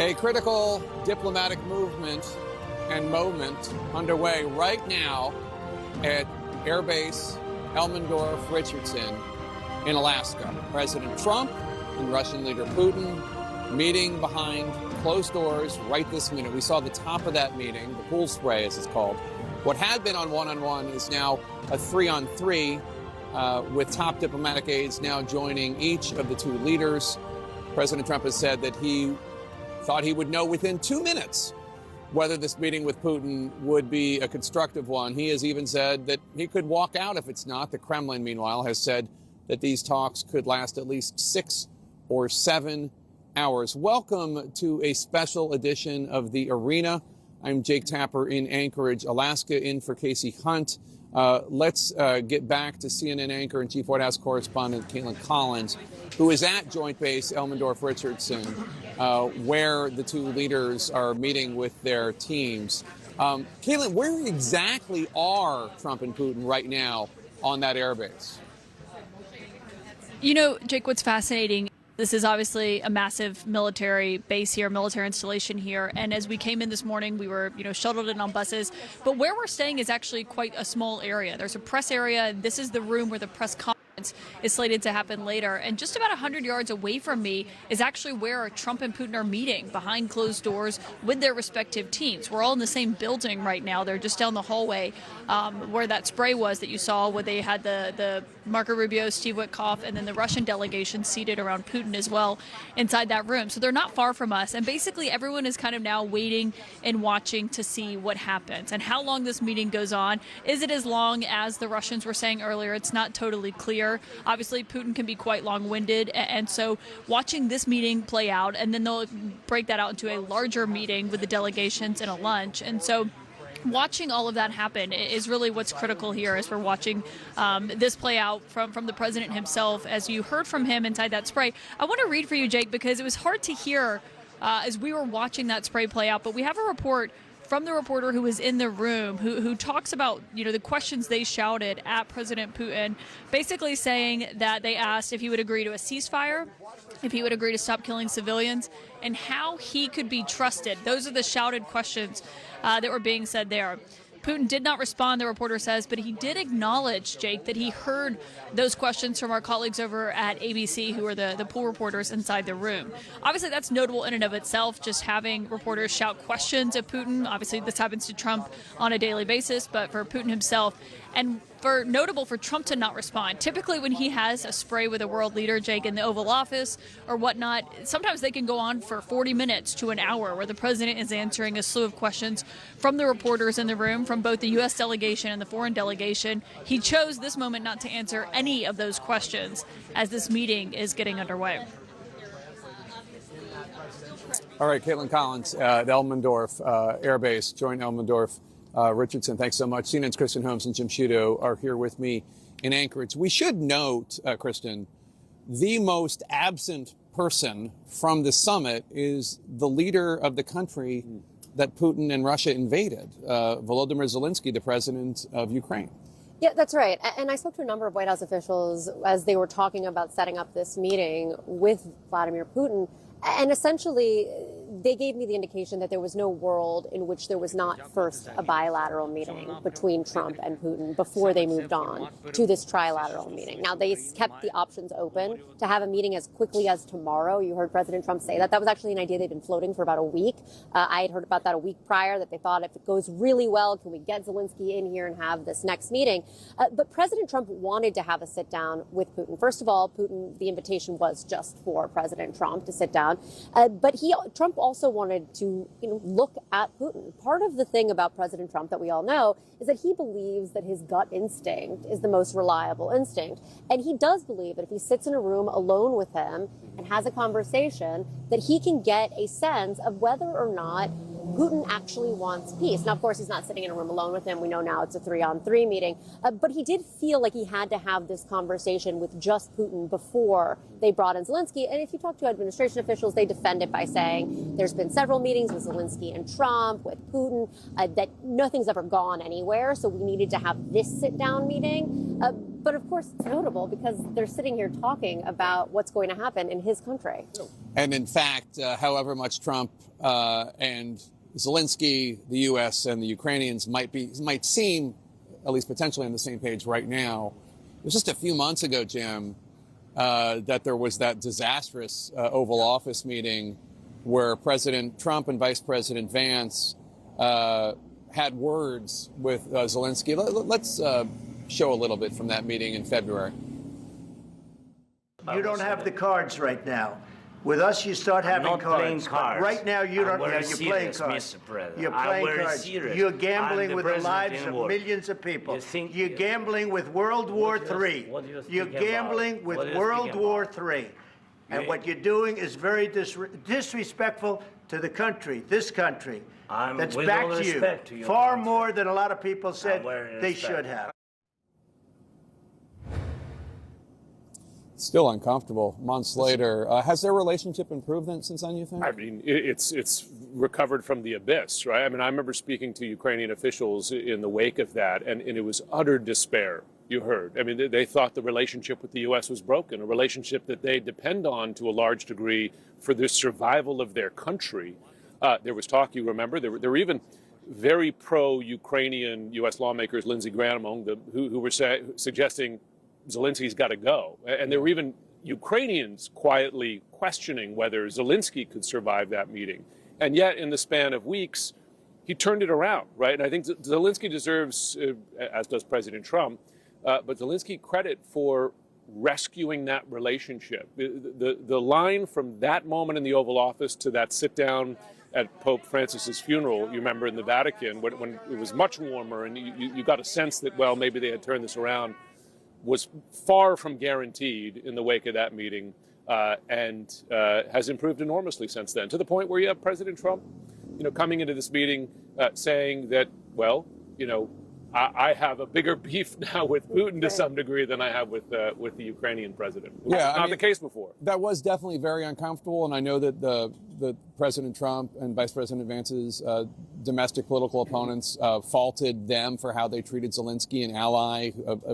A critical diplomatic movement and moment underway right now at Airbase Elmendorf-Richardson in Alaska. President Trump and Russian leader Putin meeting behind closed doors right this minute. We saw the top of that meeting, the pool spray as it's called. What had been on one-on-one is now a three-on-three with top diplomatic aides now joining each of the two leaders. President Trump has said that he thought he would know within 2 minutes whether this meeting with Putin would be a constructive one. He has even said that he could walk out if it's not. The Kremlin, meanwhile, has said that these talks could last at least 6 or 7 hours. Welcome to a special edition of The Arena. I'm Jake Tapper in Anchorage, Alaska, in for Casey Hunt. Let's get back to CNN anchor and chief White House correspondent Caitlin Collins, who is at Joint Base Elmendorf-Richardson, where the two leaders are meeting with their teams. Caitlin, where exactly are Trump and Putin right now on that airbase? You know, Jake, what's fascinating, this is obviously a massive military base here, military installation here. And as we came in this morning, we were, shuttled in on buses. But where we're staying is actually quite a small area. There's a press area. This is the room where the press conference is slated to happen later. And just about 100 yards away from me is actually where Trump and Putin are meeting behind closed doors with their respective teams. We're all in the same building right now. They're just down the hallway where that spray was that you saw, where they had the Marco Rubio, Steve Witkoff, and then the Russian delegation seated around Putin as well inside that room. So they're not far from us. And basically everyone is kind of now waiting and watching to see what happens and how long this meeting goes on. Is it as long as the Russians were saying earlier? It's not totally clear. Obviously, Putin can be quite long-winded. And so watching this meeting play out, and then they'll break that out into a larger meeting with the delegations and a lunch. And so watching all of that happen is really what's critical here as we're watching this play out from the president himself, as you heard from him inside that spray. I want to read for you, Jake, because it was hard to hear as we were watching that spray play out. But we have a report from the reporter who was in the room who talks about, the questions they shouted at President Putin, basically saying that they asked if he would agree to a ceasefire, if he would agree to stop killing civilians, and how he could be trusted. Those are the shouted questions that were being said there. Putin did not respond, the reporter says, but he did acknowledge, Jake, that he heard those questions from our colleagues over at ABC, who are the pool reporters inside the room. Obviously, that's notable in and of itself, just having reporters shout questions at Putin. Obviously, this happens to Trump on a daily basis, but for Putin himself, and notable for Trump to not respond. Typically, when he has a spray with a world leader, Jake, in the Oval Office or whatnot, sometimes they can go on for 40 minutes to an hour, where the president is answering a slew of questions from the reporters in the room, from both the U.S. delegation and the foreign delegation. He chose this moment not to answer any of those questions as this meeting is getting underway. All right, Caitlin Collins at Elmendorf Air Base, Joint Elmendorf. Richardson, thanks so much. CNN's Kristen Holmes and Jim Sciutto are here with me in Anchorage. We should note, Kristen, the most absent person from the summit is the leader of the country that Putin and Russia invaded, Volodymyr Zelensky, the president of Ukraine. Yeah, that's right. And I spoke to a number of White House officials as they were talking about setting up this meeting with Vladimir Putin. And essentially, they gave me the indication that there was no world in which there was not first a bilateral meeting between Trump and Putin before they moved on to this trilateral meeting. Now, they kept the options open to have a meeting as quickly as tomorrow. You heard President Trump say that. That was actually an idea they'd been floating for about a week. I had heard about that a week prior, that they thought if it goes really well, can we get Zelensky in here and have this next meeting? But President Trump wanted to have a sit down with Putin. First of all, Putin, the invitation was just for President Trump to sit down. But Trump also wanted to, look at Putin. Part of the thing about President Trump that we all know is that he believes that his gut instinct is the most reliable instinct. And he does believe that if he sits in a room alone with him and has a conversation, that he can get a sense of whether or not Putin actually wants peace. Now, of course, he's not sitting in a room alone with him. We know now it's a 3-on-3 meeting. But he did feel like he had to have this conversation with just Putin before they brought in Zelensky. And if you talk to administration officials, they defend it by saying there's been several meetings with Zelensky and Trump, with Putin, that nothing's ever gone anywhere. So we needed to have this sit-down meeting. But of course, it's notable because they're sitting here talking about what's going to happen in his country. And in fact, however much Trump and Zelensky, the U.S. and the Ukrainians might seem, at least potentially, on the same page right now, it was just a few months ago, Jim, that there was that disastrous Oval Office meeting where President Trump and Vice President Vance had words with Zelensky. Let's show a little bit from that meeting in February. You don't have the cards right now. With us, you start having cards. But right now, you don't. You're playing cards. You're playing cards. You're gambling with the lives of millions of people. You're gambling with World War III. You're gambling with World War III. And what you're doing is very disrespectful to the country, this country, that's backed you far more than a lot of people said they should have. Still uncomfortable months later. Has their relationship improved then, since then, you think? I mean, it's recovered from the abyss, right? I mean, I remember speaking to Ukrainian officials in the wake of that, and it was utter despair, you heard. I mean, they thought the relationship with the U.S. was broken, a relationship that they depend on to a large degree for the survival of their country. There was talk, you remember, there were even very pro-Ukrainian U.S. lawmakers, Lindsey Graham among them, who were suggesting Zelensky's got to go. And there were even Ukrainians quietly questioning whether Zelensky could survive that meeting. And yet, in the span of weeks, he turned it around, right? And I think Zelensky deserves, as does President Trump, but Zelensky credit for rescuing that relationship. The line from that moment in the Oval Office to that sit-down at Pope Francis's funeral, you remember, in the Vatican, when it was much warmer and you got a sense that, well, maybe they had turned this around, was far from guaranteed in the wake of that meeting, and has improved enormously since then, to the point where you have President Trump, coming into this meeting saying that, well, I have a bigger beef now with Putin to some degree than I have with the Ukrainian president. Yeah, not the case before. That was definitely very uncomfortable, and I know that the President Trump and Vice President Vance's domestic political opponents faulted them for how they treated Zelensky, an ally.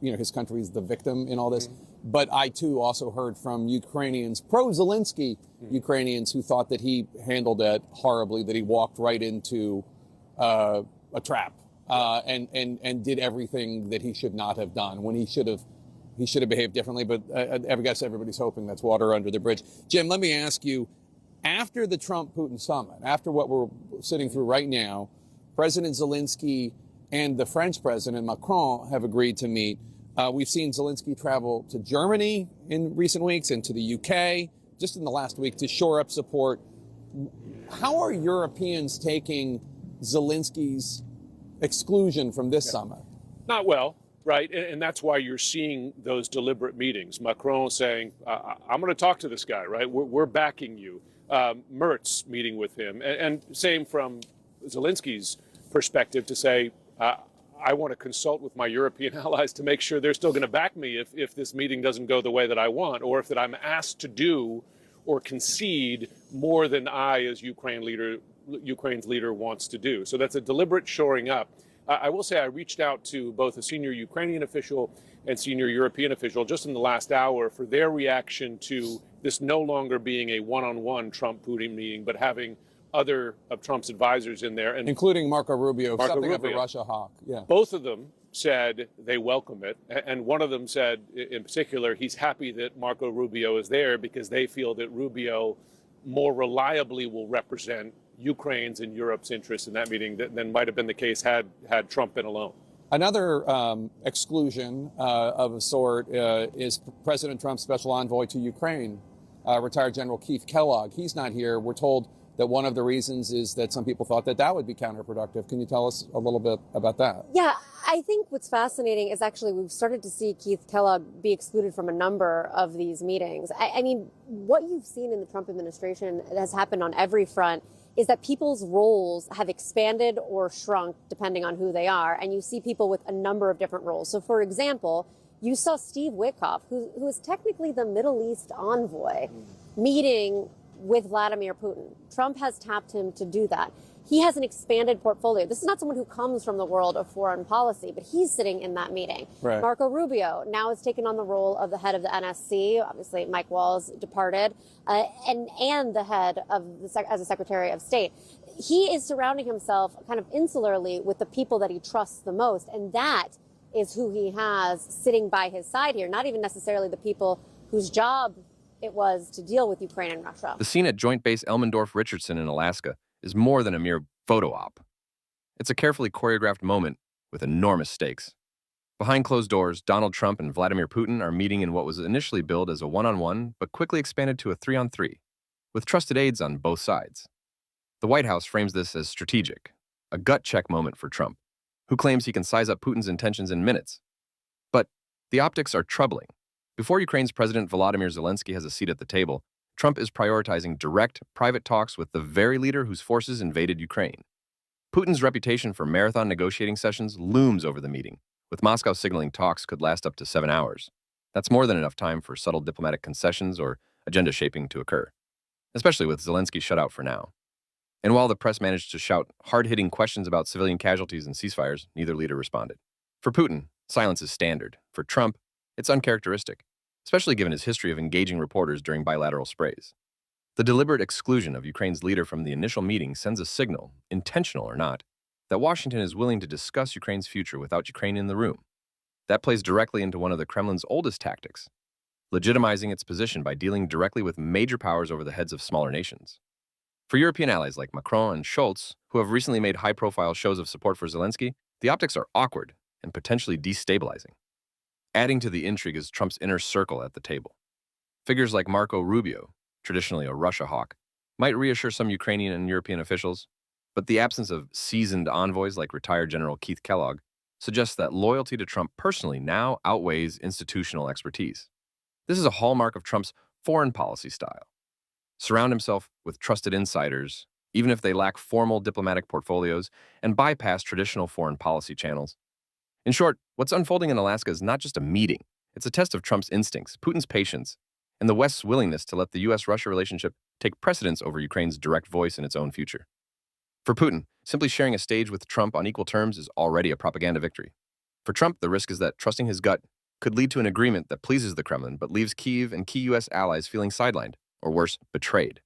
His country is the victim in all this. Mm-hmm. But I too also heard from Ukrainians, pro-Zelensky Ukrainians, who thought that he handled it horribly, that he walked right into a trap. And did everything that he should not have done when he should have behaved differently. But I guess everybody's hoping that's water under the bridge. Jim, let me ask you, after the Trump-Putin summit, after what we're sitting through right now, President Zelensky and the French President Macron have agreed to meet. We've seen Zelensky travel to Germany in recent weeks and to the UK just in the last week to shore up support. How are Europeans taking Zelensky's exclusion from this summit? Not well, right? And that's why you're seeing those deliberate meetings. Macron saying, I'm going to talk to this guy, right? We're backing you. Merz meeting with him. And same from Zelensky's perspective to say, I want to consult with my European allies to make sure they're still going to back me if this meeting doesn't go the way that I want, or if that I'm asked to do or concede more than I, as Ukraine's leader, wants to do. So that's a deliberate shoring up. I will say I reached out to both a senior Ukrainian official and senior European official just in the last hour for their reaction to this no longer being a one-on-one Trump-Putin meeting, but having other of Trump's advisors in there, and including Marco Rubio, something of a Russia hawk. Yeah. Both of them said they welcome it, and one of them said, in particular, he's happy that Marco Rubio is there because they feel that Rubio more reliably will represent Ukraine's and Europe's interests in that meeting than might have been the case had Trump been alone. Another exclusion of a sort is President Trump's special envoy to Ukraine, retired General Keith Kellogg. He's not here. We're told that one of the reasons is that some people thought that would be counterproductive. Can you tell us a little bit about that? Yeah, I think what's fascinating is actually we've started to see Keith Kellogg be excluded from a number of these meetings. I mean, what you've seen in the Trump administration has happened on every front is that people's roles have expanded or shrunk depending on who they are. And you see people with a number of different roles. So, for example, you saw Steve Witkoff, who is technically the Middle East envoy, meeting with Vladimir Putin. Trump has tapped him to do that. He has an expanded portfolio. This is not someone who comes from the world of foreign policy, but he's sitting in that meeting. Right. Marco Rubio now has taken on the role of the head of the NSC. Obviously, Mike Walls departed, and the head of as a Secretary of State. He is surrounding himself kind of insularly with the people that he trusts the most, and that is who he has sitting by his side here, not even necessarily the people whose job it was to deal with Ukraine and Russia. The scene at Joint Base Elmendorf-Richardson in Alaska is more than a mere photo op. It's a carefully choreographed moment with enormous stakes. Behind closed doors, Donald Trump and Vladimir Putin are meeting in what was initially billed as a one-on-one, but quickly expanded to a three-on-three, with trusted aides on both sides. The White House frames this as strategic, a gut check moment for Trump, who claims he can size up Putin's intentions in minutes. But the optics are troubling. Before Ukraine's President Volodymyr Zelensky has a seat at the table, Trump is prioritizing direct, private talks with the very leader whose forces invaded Ukraine. Putin's reputation for marathon negotiating sessions looms over the meeting, with Moscow signaling talks could last up to 7 hours. That's more than enough time for subtle diplomatic concessions or agenda shaping to occur, especially with Zelensky shut out for now. And while the press managed to shout hard-hitting questions about civilian casualties and ceasefires, neither leader responded. For Putin, silence is standard. For Trump, it's uncharacteristic, especially given his history of engaging reporters during bilateral sprays. The deliberate exclusion of Ukraine's leader from the initial meeting sends a signal, intentional or not, that Washington is willing to discuss Ukraine's future without Ukraine in the room. That plays directly into one of the Kremlin's oldest tactics, legitimizing its position by dealing directly with major powers over the heads of smaller nations. For European allies like Macron and Scholz, who have recently made high-profile shows of support for Zelensky, the optics are awkward and potentially destabilizing. Adding to the intrigue is Trump's inner circle at the table. Figures like Marco Rubio, traditionally a Russia hawk, might reassure some Ukrainian and European officials, but the absence of seasoned envoys like retired General Keith Kellogg suggests that loyalty to Trump personally now outweighs institutional expertise. This is a hallmark of Trump's foreign policy style. Surround himself with trusted insiders, even if they lack formal diplomatic portfolios, and bypass traditional foreign policy channels. In short, what's unfolding in Alaska is not just a meeting. It's a test of Trump's instincts, Putin's patience, and the West's willingness to let the U.S.-Russia relationship take precedence over Ukraine's direct voice in its own future. For Putin, simply sharing a stage with Trump on equal terms is already a propaganda victory. For Trump, the risk is that trusting his gut could lead to an agreement that pleases the Kremlin but leaves Kyiv and key U.S. allies feeling sidelined, or worse, betrayed.